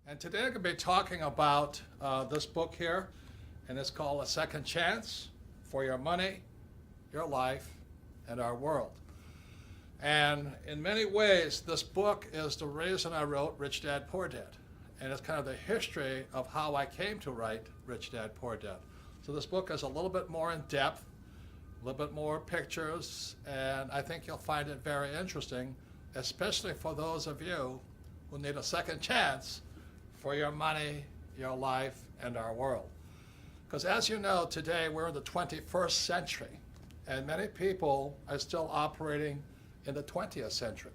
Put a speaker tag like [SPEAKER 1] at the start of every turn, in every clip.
[SPEAKER 1] And today I'm going to be talking about this book here, and it's called A Second Chance for Your Money, Your Life, and Our World. And in many ways, this book is the reason I wrote Rich Dad, Poor Dad. And it's kind of the history of how I came to write Rich Dad, Poor Dad. So this book is a little bit more in depth, a little bit more pictures, and I think you'll find it very interesting, especially for those of you who need a second chance for your money, your life, and our world. Because as you know, today we're in the 21st century, and many people are still operating in the 20th century.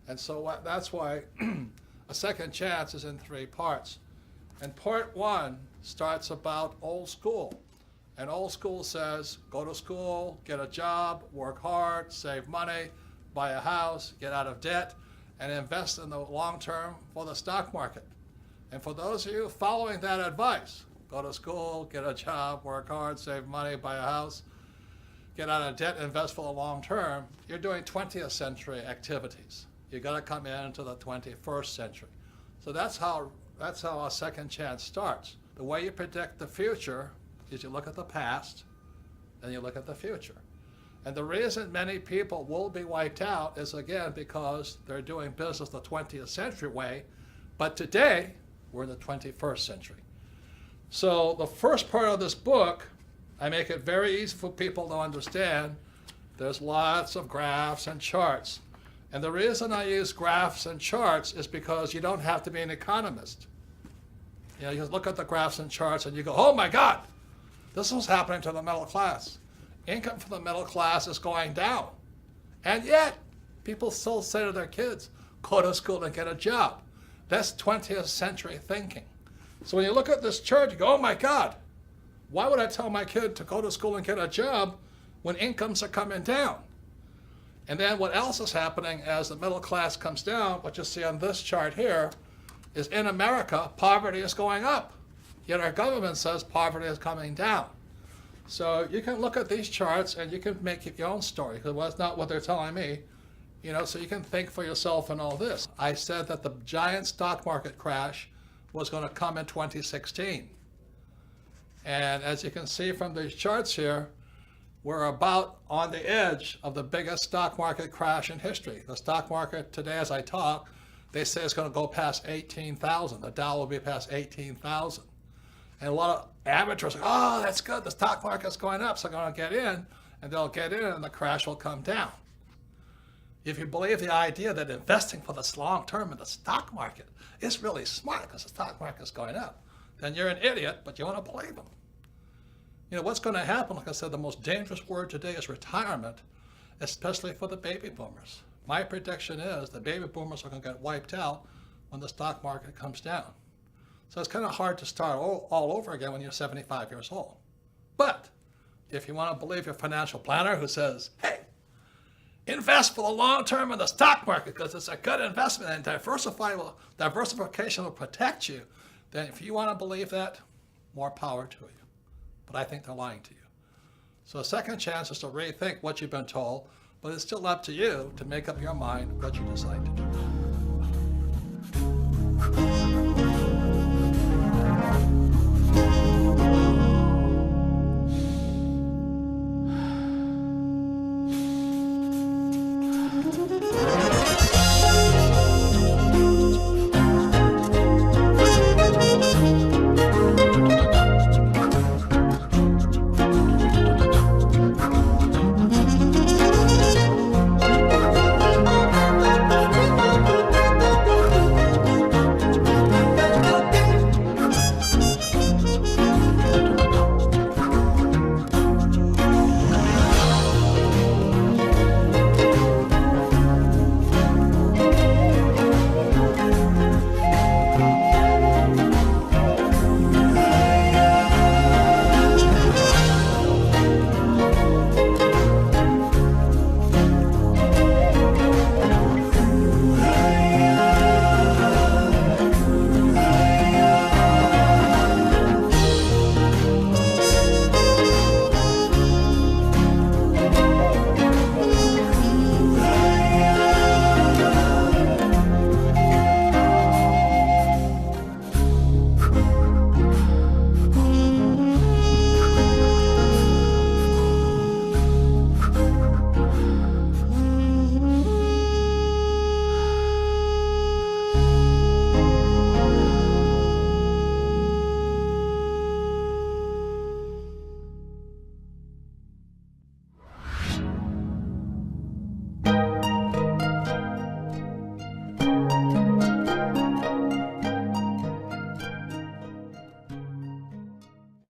[SPEAKER 1] And so that's why A Second Chance is in 3 parts. And part 1 starts about old school. And old school says, go to school, get a job, work hard, save money, buy a house, get out of debt, and invest in the long term for the stock market. And for those of you following that advice, go to school, get a job, work hard, save money, buy a house, get out of debt, invest for the long term, you're doing 20th century activities. You're going to come into the 21st century. So that's how A Second Chance starts. The way you predict the future is you look at the past, and you look at the future. And the reason many people will be wiped out is, again, because they're doing business the 20th century way, but today, we're in the 21st century. So the first part of this book, I make it very easy for people to understand. There's lots of graphs and charts. And the reason I use graphs and charts is because you don't have to be an economist. You know, you look at the graphs and charts and you go, oh my God, this is what's happening to the middle class. Income for the middle class is going down. And yet, people still say to their kids, go to school and get a job. That's 20th century thinking. So when you look at this chart, you go, oh my God, why would I tell my kid to go to school and get a job when incomes are coming down? And then what else is happening as the middle class comes down, what you see on this chart here, is in America, poverty is going up. Yet our government says poverty is coming down. So you can look at these charts and you can make your own story, because that's not what they're telling me. You know, so you can think for yourself and all this. I said that the giant stock market crash was going to come in 2016. And as you can see from these charts here, we're about on the edge of the biggest stock market crash in history. The stock market today, as I talk, they say it's going to go past 18,000. The Dow will be past 18,000. And a lot of amateurs are, oh, that's good. The stock market's going up, so they're going to get in, and they'll get in, and the crash will come down. If you believe the idea that investing for this long term in the stock market is really smart because the stock market is going up, then you're an idiot, but you want to believe them. You know, what's going to happen, like I said, the most dangerous word today is retirement, especially for the baby boomers. My prediction is the baby boomers are going to get wiped out when the stock market comes down. So it's kind of hard to start all over again when you're 75 years old. But if you want to believe your financial planner who says, hey, invest for the long term in the stock market because it's a good investment and diversification will protect you, then if you want to believe that, more power to you. But I think they're lying to you. So a second chance is to rethink what you've been told, but it's still up to you to make up your mind what you decide to do.